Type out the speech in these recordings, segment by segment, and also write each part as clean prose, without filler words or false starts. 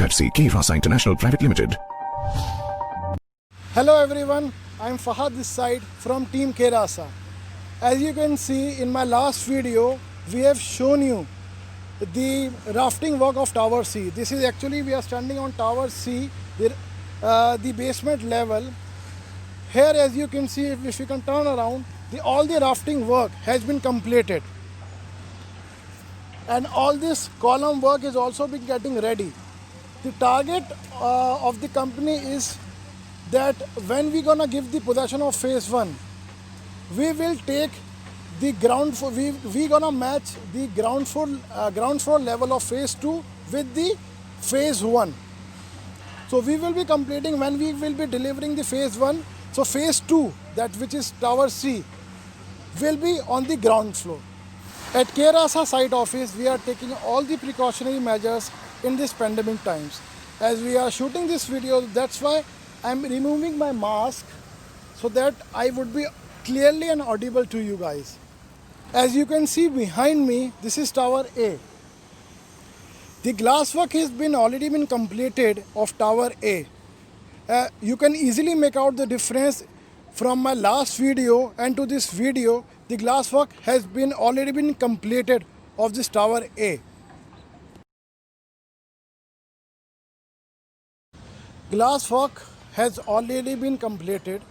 courtesy K Rasa International Private Limited. Hello everyone, I am Fahad this side from Team K Rasa. As you can see in my last video, we have shown you the rafting work of Tower C. This is actually, we are standing on Tower C, the basement level. Here, as you can see, if you can turn around, all the rafting work has been completed. And all this column work is also been getting ready. The target of the company is that when we gonna give the possession of phase 1, we will take the ground floor, we gonna match the ground floor level of phase 2 with the phase 1. So we will be completing when we will be delivering the phase 1. So phase 2, that which is Tower C, will be on the ground floor. At K Rasa site office, we are taking all the precautionary measures in this pandemic times. As we are shooting this video, that's why I am removing my mask so that I would be clearly and audible to you guys. As you can see behind me, this is Tower A. The glasswork has already been completed of Tower A. You can easily make out the difference from my last video and to this video. The glasswork has already been completed of this Tower A. Glasswork has already been completed.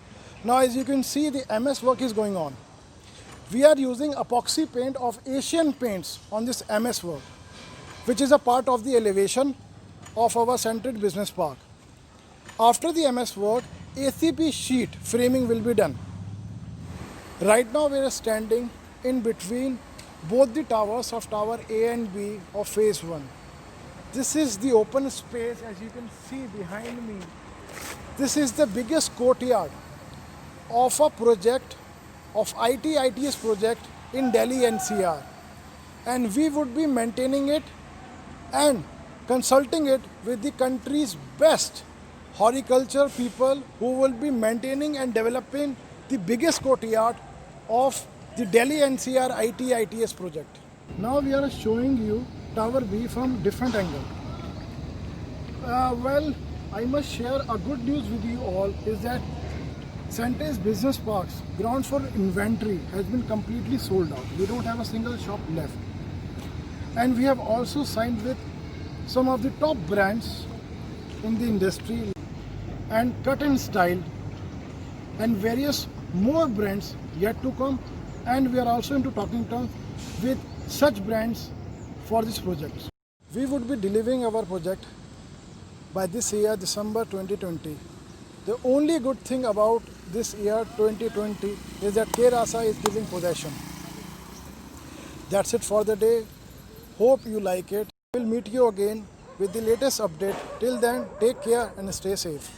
Now as you can see, the MS work is going on. We are using epoxy paint of Asian Paints on this MS work, which is a part of the elevation of our centered business park. After the MS work, ACP sheet framing will be done. Right now we are standing in between both the towers of Tower A and B of phase 1. This is the open space, as you can see behind me. This is the biggest courtyard of a project of ITS project in Delhi NCR. And we would be maintaining it and consulting it with the country's best horticulture people who will be maintaining and developing the biggest courtyard of the Delhi NCR ITS project. Now we are showing you Tower B from different angle. Well, I must share a good news with you all is that Center's Business Park's ground floor inventory has been completely sold out. We don't have a single shop left. And we have also signed with some of the top brands in the industry and Cut and Style and various more brands yet to come, and we are also into talking terms with such brands for this project. We would be delivering our project by this year, December 2020. The only good thing about this year 2020 is that K Rasa is giving possession. That's it for the day. Hope you like it. We'll meet you again with the latest update. Till then, take care and stay safe.